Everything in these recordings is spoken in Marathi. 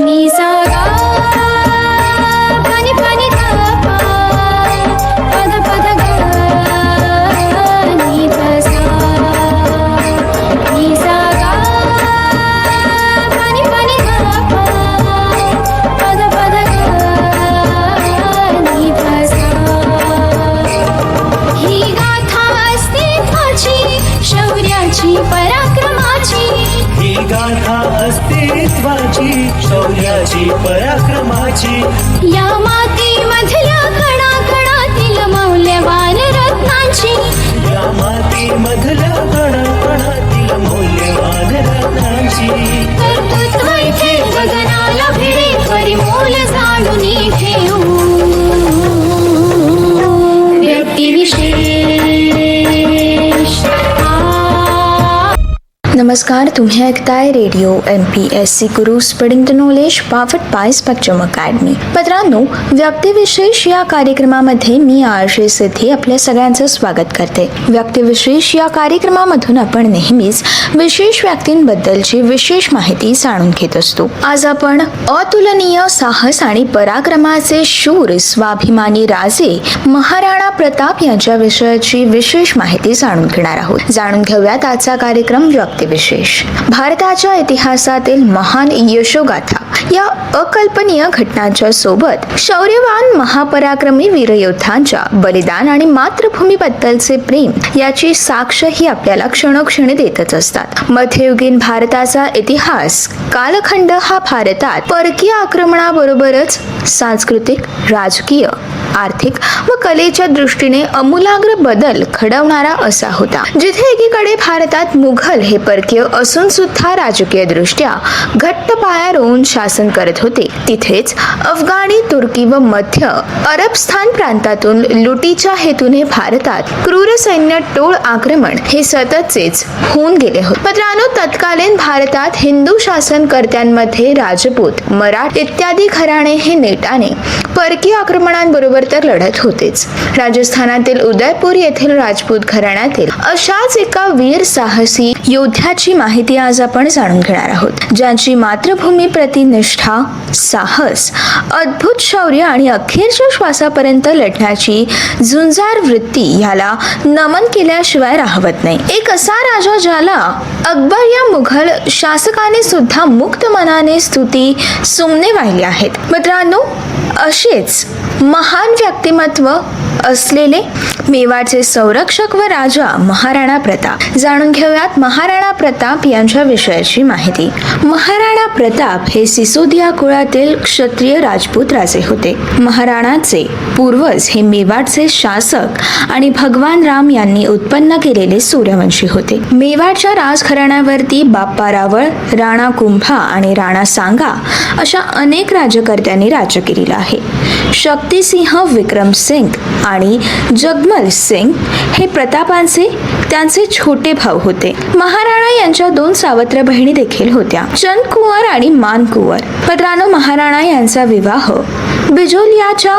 नि सा गा पनि पनि गा पा पद पद गा नि ध सा नि सा गा पनि पनि गा पा पद पद गा नि ध सा ही गाथा अस्तित्वाची शौर्याची पराक्रमाची ही गाथा अस्तित्वाची शौर्याची पराक्रमाची या मातीमधल्या कणाकणातील मौल्यवान रत्नांची या मातीमधल्या कणाकणातील मौल्यवान रत्नांची कर्तृत्व इथे गगनाला भिडे परिमोल जाणून घेऊ व्यक्तिविशेष नमस्कार, तुम्ही ऐकताय radio MPSC Guru spreading the knowledge पावट बाय स्पेक्ट्रम अकॅडमी. मित्रांनो, व्यक्तिविशेष या कार्यक्रमामध्ये मी आरजे सिद्धी आपल्या सगळ्यांचं स्वागत करते. व्यक्तिविशेष या कार्यक्रमामधून आपण नेहमीच विशेष व्यक्तींबद्दलची विशेष माहिती जाणून घेत असतो. आज आपण अतुलनीय साहस आणि पराक्रमाचे शूर स्वाभिमानी राजे महाराणा प्रताप यांच्या विषयाची विशेष माहिती जाणून घेणार आहोत. जाणून घेऊयात आजचा कार्यक्रम व्यक्तिविशेष. भारताच्या इतिहासातील महान यशोगाथा या अकल्पनीय घटनांच्या सोबत शौर्यवान महापराक्रमी वीरयोद्धांच्या बलिदान आणि मातृभूमीबद्दलचे प्रेम याची साक्ष ही आपल्याला क्षणोक्षणी देतच असतात. मध्ययुगीन भारताचा इतिहास कालखंड हा भारतात परकीय आक्रमणाबरोबरच सांस्कृतिक, राजकीय, आर्थिक व कलेच्या दृष्टीने अमूलाग्र बदल घडवणारा असा होता. जिथे एकीकडे भारतात मुघल हे परकीय असून सुद्धा राजकीय दृष्ट्या घट्ट पाया रोवून शासन करत होते, तिथेच अफगाणी, तुर्की व मध्य अरबस्थान प्रांतातून लुटीच्या हेतूने भारतात क्रूर सैन्य टोळ आक्रमण हे सततचेच होऊन गेले होते. मित्रांनो, तत्कालीन भारतात हिंदू शासनकर्त्यांमध्ये राजपूत, मराठ इत्यादी घराणे हे नेटाने परकीय आक्रमणांबरोबर तर लढत होतेच. राजस्थानातील उदयपूर येथील राजपूत घराण्यातील अशाच एका वीर साहसी योद्ध्याची माहिती आज आपण जाणून घेणार आहोत, ज्यांची मातृभूमी प्रति निष्ठा, साहस, अद्भुत शौर्य आणि अखेरच्या श्वासापर्यंत लढण्याची झुंजार वृत्ती याला नमन केल्याशिवाय राहवत नाही. एक असा राजा ज्याला अकबर या मुघल शासकाने सुद्धा मुक्त मनाने स्तुती सुमने वाहिली आहेत. मित्रांनो, असेच महान व्यक्तिमत्व असलेले मेवाडचे संरक्षक व राजा महाराणा प्रताप. जाणून घेऊयात महाराणा प्रताप यांच्या विषयाची माहिती. महाराणा प्रताप हे सिसोदिया कुळातील क्षत्रिय राजपूत राजे होते. महाराणाचे पूर्वज हे मेवाडचे शासक आणि भगवान राम यांनी उत्पन्न केलेले सूर्यवंशी होते. मेवाडच्या राजघराण्यावरती बाप्पा रावळ, राणा कुंभा आणि राणा सांगा अशा अनेक राज्यकर्त्यांनी राज्य केलेलं आहे. शक्तिसिंह विक्रमसिंग आणि जगमल सिंग हे प्रतापांचे त्यांचे छोटे भाऊ होते. महाराणा यांच्या 2 सावत्र बहिणी देखील होत्या, चंदकुंवर आणि मानकुंवर. मित्रांनो, महाराणा यांचा विवाह बिजोलियाच्या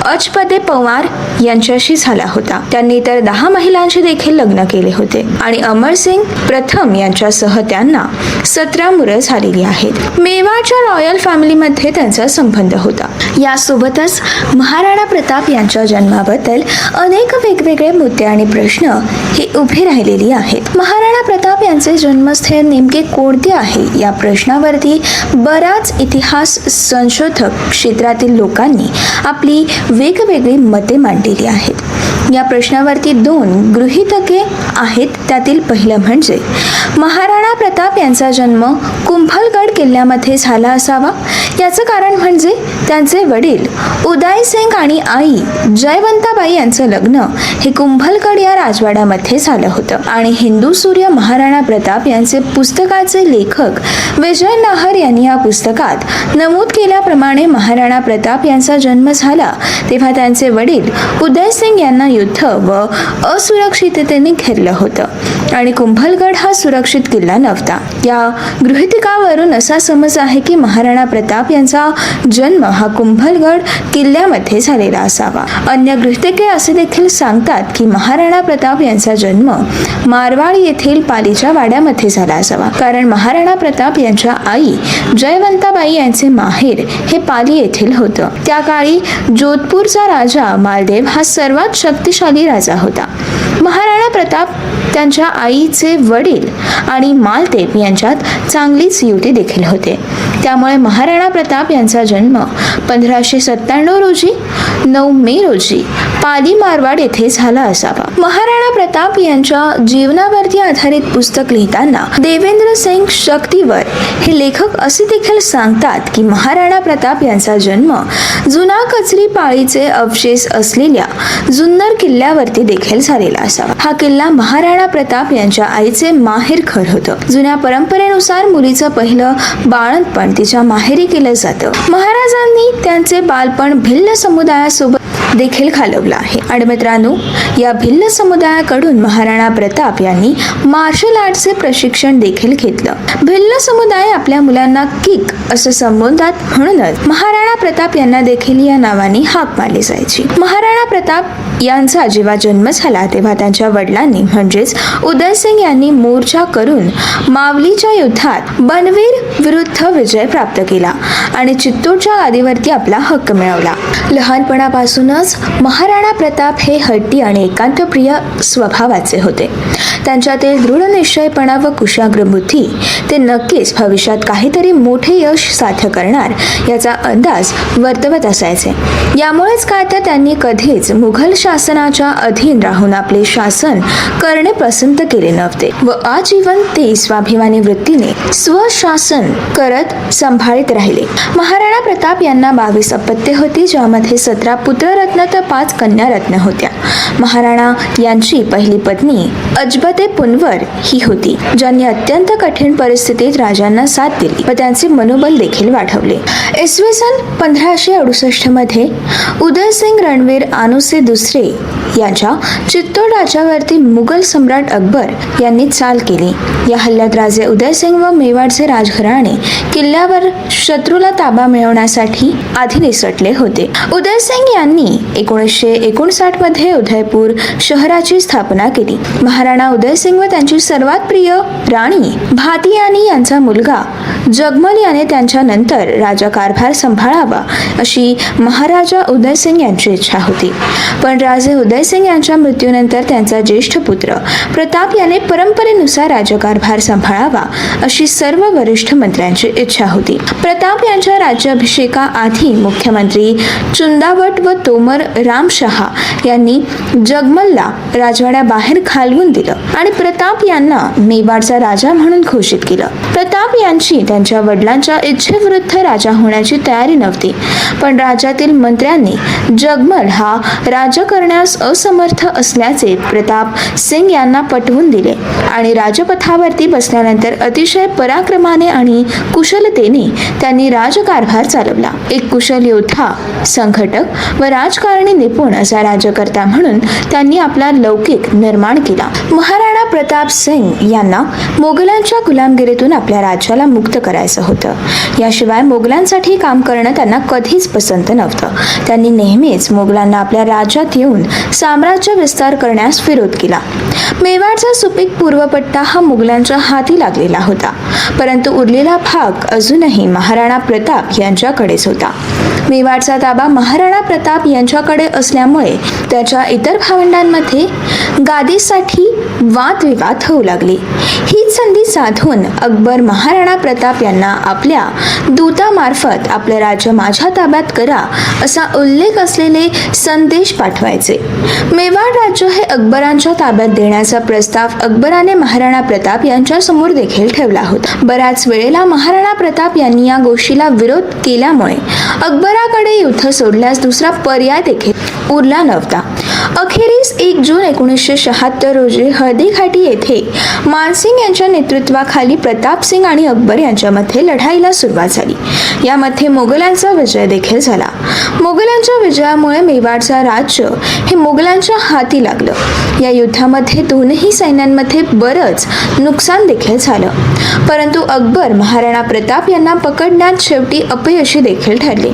अजपदे पवार यांच्याशी झाला होता. त्यांनी इतर 10 महिलांशी देखील लग्न केले होते आणि अमरसिंग प्रथम यांच्यासह त्यांना 17 मुलं झालेली आहेत. मेवाडच्या रॉयल फॅमिलीमध्ये त्यांचा संबंध होता. यासोबतच महाराणा प्रताप यांच्या जन्माबद्दल अनेक वेगवेगळे मुद्दे आणि प्रश्न हे उभे राहिलेली आहेत. महाराणा प्रताप यांचे जन्मस्थळ नेमके कोणते आहे या प्रश्नावरती बराच इतिहास संशोधक क्षेत्रातील लोकांनी आपली वेगवेगळी मते मांडलेली आहेत. या प्रश्नावरती 2 गृहीतके आहेत. त्यातील पहिलं म्हणजे महाराणा प्रताप यांचा जन्म कुंभलगड किल्ल्यामध्ये झाला असावा. याचं कारण म्हणजे त्यांचे वडील उदयसिंग आणि आई जयवंताबाई यांचं लग्न हे कुंभलगड या राजवाड्यामध्ये झालं होतं आणि हिंदू सूर्य महाराणा प्रताप यांचे पुस्तकाचे लेखक विजय नाहर यांनी या पुस्तकात नमूद केल्याप्रमाणे महाराणा प्रताप यांचा जन्म झाला तेव्हा त्यांचे वडील उदयसिंग यांना युद्ध व असुरक्षिततेने घेरलं होतं आणि कुंभलगड हा सुरक्षित किल्ला नव्हता. या गृहीतकावरून असा समज आहे की महाराणा प्रताप यांचा जन्म हा कुंभलगड किल्ल्यामध्ये झालेला असावा. अन्य गृहीतके असे देखील सांगतात की महाराणा प्रताप यांचा जन्म मारवाड येथील पालीच्या वाड्यामध्ये झाला असावा, कारण महाराणा प्रताप यांच्या आई जयवंताबाई यांचे माहेर हे पाली येथील होतं. त्या काळी जोधपूरचा राजा मालदेव हा सर्वात शक्तिशाली राजा होता. महाराणा प्रताप त्यांच्या आईचे वडील आणि मालदेव यांच्यात चांगलीच युती देखील होते. त्यामुळे महाराणा प्रताप यांचा जन्म 1597 रोजी 9 मे रोजी पाली मारवाड येथे झाला असावा. महाराणा प्रताप यांच्या जीवनावरती आधारित पुस्तक लिहिताना देवेंद्र सिंग शक्तीवर हे लेखक असे देखील सांगतात की महाराणा प्रताप यांचा जन्म जुना कचरी पाळीचे अवशेष असलेल्या जुन्नर किल्ल्यावरती देखील झालेला असावा. हा किल्ला महाराणा प्रताप यांच्या आईचे माहेरघर होतं. जुन्या परंपरेनुसार मुलीचं पहिलं बाळंतपण तिच्या माहेरी केलं जातं. महाराजांनी त्यांचे बालपण भिल्ल समुदायासोबत देखील घालवलं आहे. आणि मित्रांनो, या भिल्ल समुदायाकडून महाराणा प्रताप यांनी मार्शल आर्टचे प्रशिक्षण देखील घेतलं. भिल्ल समुदाय आपल्या मुलांना किक असं संबोधतात, म्हणूनच महाराणा प्रताप यांना देखील या नावाने हाक मारली जायची. महाराणा प्रताप यांचा जेव्हा जन्म झाला तेव्हा त्यांच्या वडिलांनी म्हणजेच उदयसिंग यांनी मोर्चा करून मावलीच्या युद्धात बनवीर विरुद्ध विजय प्राप्त केला आणि चित्तूरच्या गादीवरती आपला हक्क मिळवला. लहानपणापासूनच महाराणा प्रताप हे हट्टी आणि एकांतप्रिय स्वभावाचे होते. त्यांच्यातील दृढ निश्चयपणा व कुशाग्र बुद्धी ते नक्कीच भविष्यात काहीतरी मोठे यश साध्य करणार याचा अंदाज वर्तवत असायचे. यामुळेच काय तर त्यांनी कधीच मुघल शासनाच्या अधीन राहून आपले शासन करणे पसंत केले नव्हते व आजीवन ते स्वाभिमानी वृत्तीने स्वशासन करत सांभाळत राहिले. महाराणा प्रताप यांना 22 अपत्ये होती, ज्यामध्ये 17 पुत्ररत्न तर 5 कन्यारत्न होत्या. महाराणा यांची पहिली पत्नी अजबते पुनवर ही होती, ज्यांनी अत्यंत कठीण परिस्थितीत राजांना साथ दिली व त्यांचे मनोबल देखील वाढवले. इसवी सन 1568 मध्ये उदयसिंग रणवीर अनुसे दुसरे यांच्या चित्तूर राज्यावरती मुघल सम्राट अकबर यांनी चाल केली. या हल्ल्यात राजे उदयसिंग व मेवाडचे राजघराणे किल्ल्यावर शत्रूला ताबा मिळवण्यासाठी आधी निसटले होते. उदयसिंग यांनी 1959 मध्ये उदयपूर शहराची स्थापना केली. महाराणा उदयसिंग व त्यांची सर्वात प्रिय राणी भातियानी यांचा मुलगा जगमल याने त्यांच्या नंतर राजकारभार सांभाळावा अशी महाराजा उदयसिंग यांची इच्छा होती. पण राजे उदयसिंग यांच्या मृत्यूनंतर त्यांचा ज्येष्ठ पुत्र प्रताप याने परंपरेनुसार राज्यकारभार सांभाळावा अशी सर्व वरिष्ठ मंत्र्यांची इच्छा होती. प्रताप यांच्या राज्याभिषेकाआधी मुख्यमंत्री चुंदावट व तोमर रामशहा यांनी जगमलला राजवाड्याबाहेर घालवून दिलं आणि प्रताप यांना मेवाडचा राजा म्हणून घोषित केलं. प्रताप यांची त्यांच्या वडिलांच्या इच्छेविरुद्ध राजा होण्याची तयारी नव्हती, पण राज्यातील मंत्र्यांनी जगमल हा राज्य करण्यास असमर्थ असल्याचे प्रताप सिंग यांना पटवून दिले आणि राजपथावरती बसल्यानंतर अतिशय पराक्रमाने आणि कुशलतेने त्यांनी राजकारभार चालवला. एक कुशल योद्धा, संघटक व राजकारणी निपुण असा राज्यकर्ता म्हणून त्यांनी आपला लौकिक निर्माण केला. महाराणा प्रताप सिंग यांना मोगलांच्या गुलामगिरीतून आपल्या राज्याला मुक्त करायचं होतं. याशिवाय मोगलांसाठी काम करणं त्यांना कधीच पसंत नव्हतं. त्यांनी नेहमीच मोगलांना आपल्या राज्यात येऊन साम्राज्य विस्तार करण्यास विरोध केला. मेवाडचा सुपीक पूर्वपट्टा हा मुघलांच्या हाती लागलेला होता, परंतु उरलेला भाग अजूनही महाराणा प्रताप यांच्याकडेच होता. मेवाडचा ताबा महाराणा प्रताप यांच्याकडे असल्यामुळे त्याच्या इतर भावंडांमध्ये गादीसाठी वादविवाद होऊ लागले. हीच संधी साधून अकबर महाराणा प्रताप यांना आपल्या दूतामार्फत आपले राज्य माझ्या ताब्यात करा असा उल्लेख असलेले संदेश पाठवायचे. मेवाड राज्य हे अकबरांच्या ताब्यात देण्याचा प्रस्ताव अकबराने महाराणा प्रताप यांच्या समोर देखील ठेवला होता. बऱ्याच वेळेला महाराणा प्रताप यांनी या गोष्टीला विरोध केल्यामुळे अकबराकडे युद्ध सोडल्यास दुसरा पर्याय देखील उरला नव्हता. अखेरीस 1 जून 1976 रोजी हळदीघाटी येथे मानसिंग यांच्या नेतृत्वाखाली प्रतापसिंग आणि अकबर यांच्यामध्ये लढाईला सुरुवात झाली. यामध्ये मोगलांचा विजय देखील झाला. मोगलांच्या विजयामुळे मेवाडचा राज्य हे मोगलांच्या हाती लागलं. या युद्धामध्ये दोन्ही सैन्यांमध्ये बरंच नुकसान देखील झालं, परंतु अकबर महाराणा प्रताप यांना पकडण्यात शेवटी अपयशी देखील ठरले.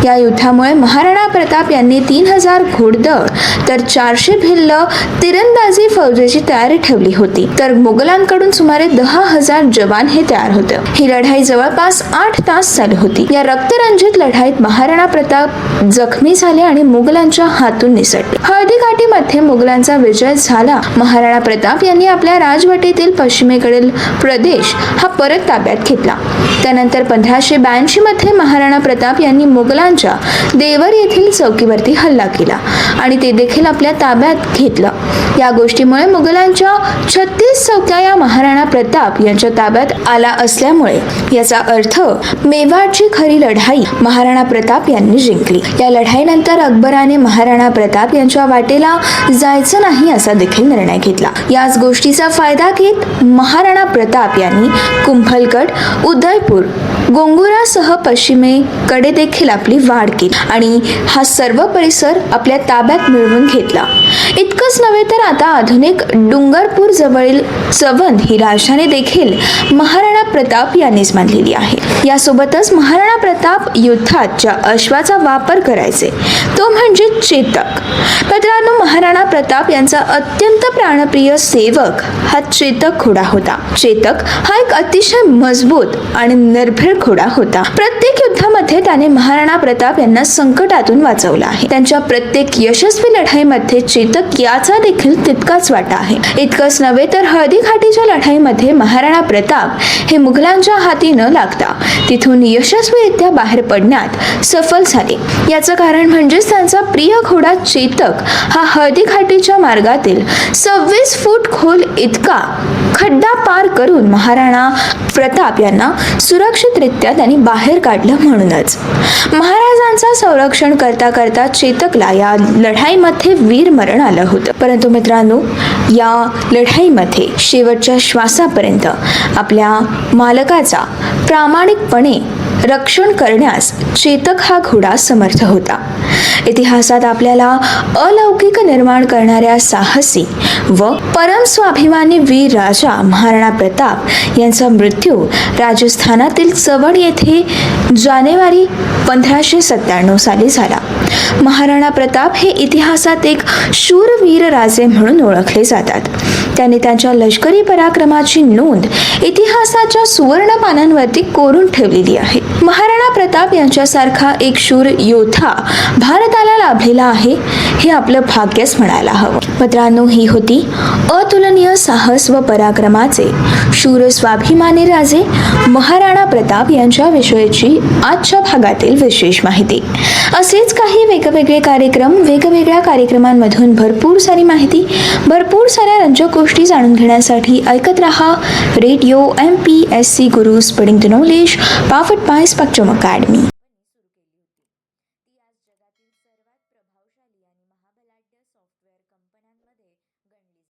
या युद्धामुळे महाराणा प्रताप यांनी 3000 घोडदळ तर 400 भिल्ल तिरंदाजी फौजेची तयारी ठेवली होती, तर मोगलांकडून सुमारे 10,000 जवान हे तयार होते. ही लढाई जवळपास 8 तास चालू होती. या रक्तरंजित लढाईत महाराणा प्रताप जखमी झाले आणि मोगलांच्या हातून निसटले. हळदीघाटीमध्ये मोगलांचा विजय झाला. महाराणा प्रताप यांनी आपल्या राजवटीतील पश्चिमेकडील प्रदेश हा परत ताब्यात घेतला. त्यानंतर 1582 मध्ये महाराणा प्रताप यांनी मोगलांच्या देवर येथील चौकीवरती हल्ला केला आणि ते देखील आपल्या ताब्यात घेतलं. या गोष्टीमुळे मोगलांच्या 36 चौक्या या महाराणा प्रताप यांच्या ताब्यात आला असल्यामुळे याचा अर्थ मेवाडची खरी लढाई महाराणा प्रताप यांनी जिंकली. या लढाईनंतर अकबराने महाराणा प्रताप यांच्या वाटेला जायचं नाही असा देखील निर्णय घेतला. याच गोष्टीचा फायदा घेत महाराणा प्रताप यांनी कुंभलगड, उदयपूर, गोंगुरासह पश्चिमेकडे देखील आपली वाढ केली आणि हा सर्व परिसर आपल्या ताब्यात मिळवून घेतला. इतकंच नव्हे तर आता आधुनिक डुंगरपूर जवळील चवंद ही राजधानी देखील महाराणा प्रताप यांनीच बांधलेली आहे. यासोबतच महाराणा प्रताप युद्धात ज्या अश्वाचा वापर करायचे तो म्हणजे चेतक. मित्रांनो, महाराणा प्रताप यांचा अत्यंत प्राणप्रिय सेवक हा चेतक घोडा होता. चेतक हा एक अतिशय मजबूत आणि निर्भीड घोडा होता. प्रत्येक युद्धामध्ये त्याने महाराणा प्रताप यांना संकटातून वाचवलं आहे. त्यांच्या प्रत्येक यशस्वी लढाईमध्ये चेतक याचा देखील तितकाच वाटा आहे. इतकंच नव्हे तर हळदीघाटीच्या लढाईमध्ये महाराणा प्रताप हे मुघलांच्या हाती न लागता तिथून यशस्वीरित्या बाहेर पडण्यात सफल झाले. याचं कारण म्हणजेच त्यांचा प्रिय घोडा चेतक हा हळदीघाटीच्या मार्गातील 26 फूट खोल इतका खड्डा पार करून महाराणा प्रताप यांना सुरक्षितरित्या त्यांनी बाहेर काढलं. म्हणूनच महाराजांचा संरक्षण करता करता चेतकला या लढाईमध्ये वीर मरण आलं होतं. परंतु मित्रांनो, या लढाईमध्ये शेवटच्या श्वासापर्यंत आपल्या मालकाचा प्रामाणिकपणे रक्षण करण्यास चेतक हा घोडा समर्थ होता. इतिहासात आपल्याला अलौकिक निर्माण करणाऱ्या साहसी व परम स्वाभिमानी वीर राजा महाराणा प्रताप यांचा मृत्यू राजस्थानातील चवण येथे जानेवारी 1597 साली झाला. महाराणा प्रताप हे इतिहासात एक शूरवीर राजे म्हणून ओळखले जातात. त्यांनी त्यांच्या लष्करी पराक्रमाची नोंद इतिहासाच्या सुवर्ण पानांवरती कोरून ठेवलेली आहे. महाराणा प्रताप यांच्यासारखा एक शूर योद्धा भारताला लाभलेला आहे हे आपलं भाग्यच म्हणायला हवं. मित्रांनो, ही होती अतुलनीय साहस व पराक्रमाचे शूर स्वाभिमानी राजे महाराणा प्रताप यांच्या विषयीची आजच्या भागातील विशेष माहिती. असेच काही वेगवेगळे कार्यक्रम, वेगवेगळ्या कार्यक्रमांमधून भरपूर सारी माहिती, भरपूर साऱ्या रंजक गोष्टी जाणून घेण्यासाठी ऐकत रहा radio MPSC Guru spreading the knowledge powered by spectrum academy.